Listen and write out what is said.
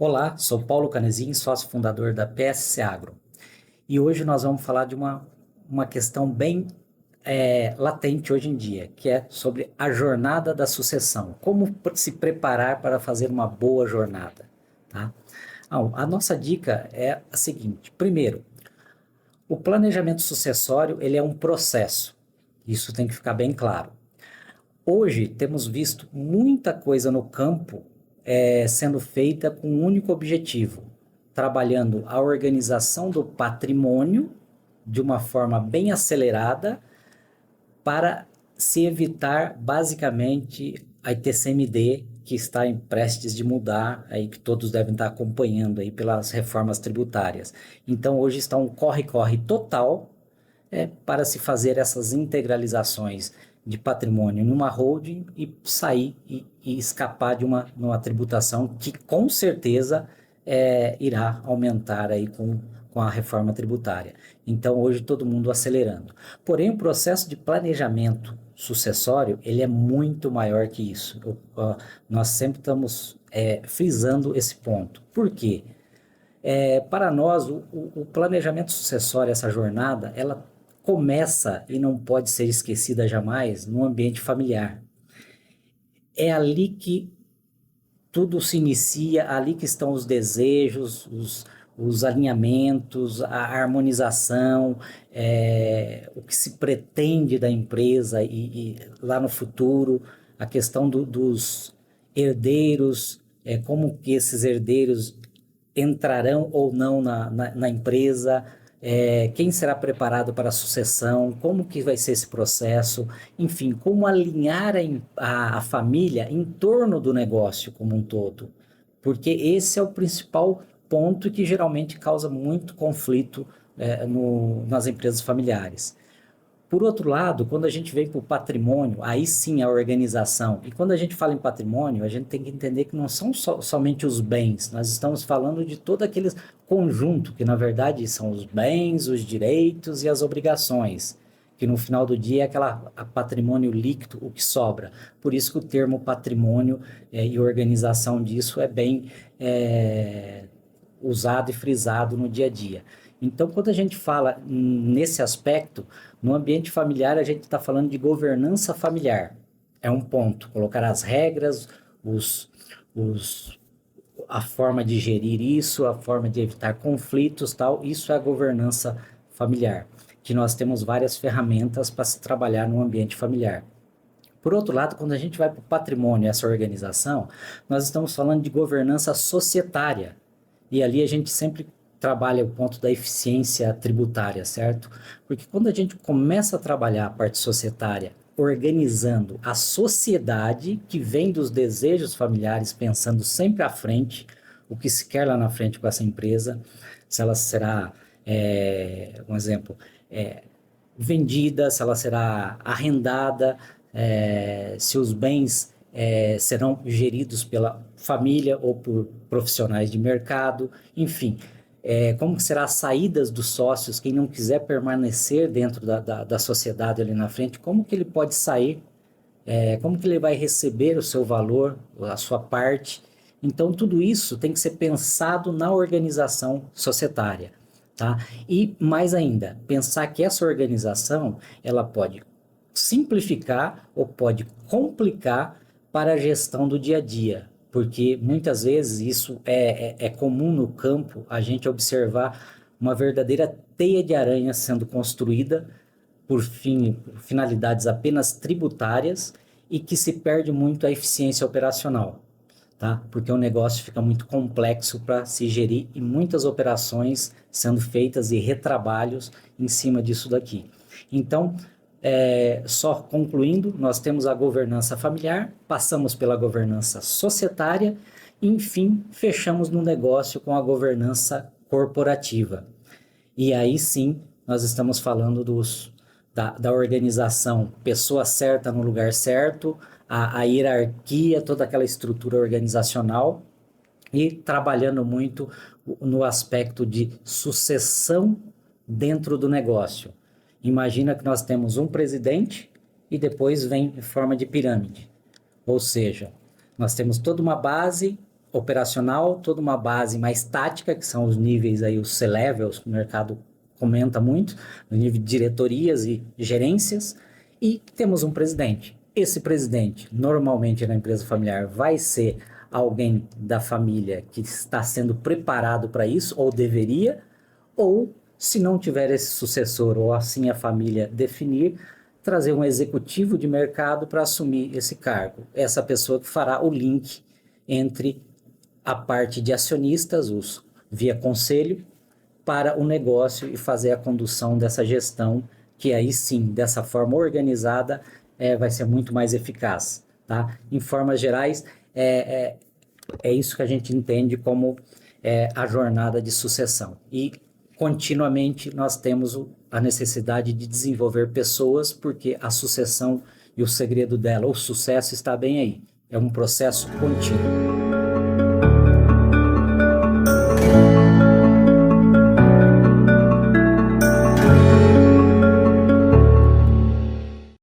Olá, sou Paulo Canesim, sócio fundador da PSC Agro. E hoje nós vamos falar de uma questão bem latente hoje em dia, que é sobre a jornada da sucessão. Como se preparar para fazer uma boa jornada, tá? A nossa dica é a seguinte. Primeiro, o planejamento sucessório, ele é um processo. Isso tem que ficar bem claro. Hoje temos visto muita coisa no campo sendo feita com um único objetivo, trabalhando a organização do patrimônio de uma forma bem acelerada para se evitar basicamente a ITCMD que está em prestes de mudar, aí que todos devem estar acompanhando aí pelas reformas tributárias. Então hoje está um corre-corre total para se fazer essas integralizações de patrimônio numa holding e sair e escapar de uma tributação que com certeza irá aumentar aí com a reforma tributária. Então hoje todo mundo acelerando. Porém o processo de planejamento sucessório ele é muito maior que isso. Nós sempre estamos frisando esse ponto. Por quê? Para nós, o planejamento sucessório, essa jornada, ela começa e não pode ser esquecida jamais no ambiente familiar. É ali que tudo se inicia, ali que estão os desejos, os alinhamentos, a harmonização, o que se pretende da empresa e lá no futuro, a questão dos herdeiros, como que esses herdeiros entrarão ou não na empresa, quem será preparado para a sucessão, como que vai ser esse processo, enfim, como alinhar a família em torno do negócio como um todo, porque esse é o principal ponto que geralmente causa muito conflito nas empresas familiares. Por outro lado, quando a gente vem para o patrimônio, aí sim a organização. E quando a gente fala em patrimônio, a gente tem que entender que não são somente os bens, nós estamos falando de todo aquele conjunto, que na verdade são os bens, os direitos e as obrigações, que no final do dia é a patrimônio líquido, o que sobra. Por isso que o termo patrimônio e organização disso é bem usado e frisado no dia a dia. Então, quando a gente fala nesse aspecto, no ambiente familiar, a gente está falando de governança familiar. É um ponto. Colocar as regras, os, a forma de gerir isso, a forma de evitar conflitos, tal. Isso é a governança familiar, que nós temos várias ferramentas para se trabalhar no ambiente familiar. Por outro lado, quando a gente vai para o patrimônio, essa organização, nós estamos falando de governança societária. E ali a gente sempre trabalha o ponto da eficiência tributária, certo? Porque quando a gente começa a trabalhar a parte societária, organizando a sociedade que vem dos desejos familiares, pensando sempre à frente, o que se quer lá na frente com essa empresa, se ela será, um exemplo, vendida, se ela será arrendada, se os bens serão geridos pela família ou por profissionais de mercado, enfim, como que será as saídas dos sócios, quem não quiser permanecer dentro da sociedade ali na frente, como que ele pode sair, como que ele vai receber o seu valor, a sua parte. Então, tudo isso tem que ser pensado na organização societária, tá? E, mais ainda, pensar que essa organização, ela pode simplificar ou pode complicar para a gestão do dia a dia, porque muitas vezes isso é comum no campo, a gente observar uma verdadeira teia de aranha sendo construída por finalidades apenas tributárias e que se perde muito a eficiência operacional, tá? Porque o negócio fica muito complexo para se gerir e muitas operações sendo feitas e retrabalhos em cima disso daqui. Então, só concluindo, nós temos a governança familiar, passamos pela governança societária, e, enfim, fechamos no negócio com a governança corporativa. E aí sim, nós estamos falando da organização, pessoa certa no lugar certo, a hierarquia, toda aquela estrutura organizacional, e trabalhando muito no aspecto de sucessão dentro do negócio. Imagina que nós temos um presidente e depois vem em forma de pirâmide. Ou seja, nós temos toda uma base operacional, toda uma base mais tática, que são os níveis aí, os C-levels, que o mercado comenta muito, no nível de diretorias e gerências, e temos um presidente. Esse presidente, normalmente na empresa familiar, vai ser alguém da família que está sendo preparado para isso, ou deveria, ou se não tiver esse sucessor, ou assim a família definir, trazer um executivo de mercado para assumir esse cargo. Essa pessoa que fará o link entre a parte de acionistas, os via conselho, para o negócio e fazer a condução dessa gestão, que aí sim, dessa forma organizada, vai ser muito mais eficaz. Tá? Em formas gerais, é isso que a gente entende como a jornada de sucessão. E continuamente nós temos a necessidade de desenvolver pessoas, porque a sucessão e o segredo dela, o sucesso está bem aí. É um processo contínuo.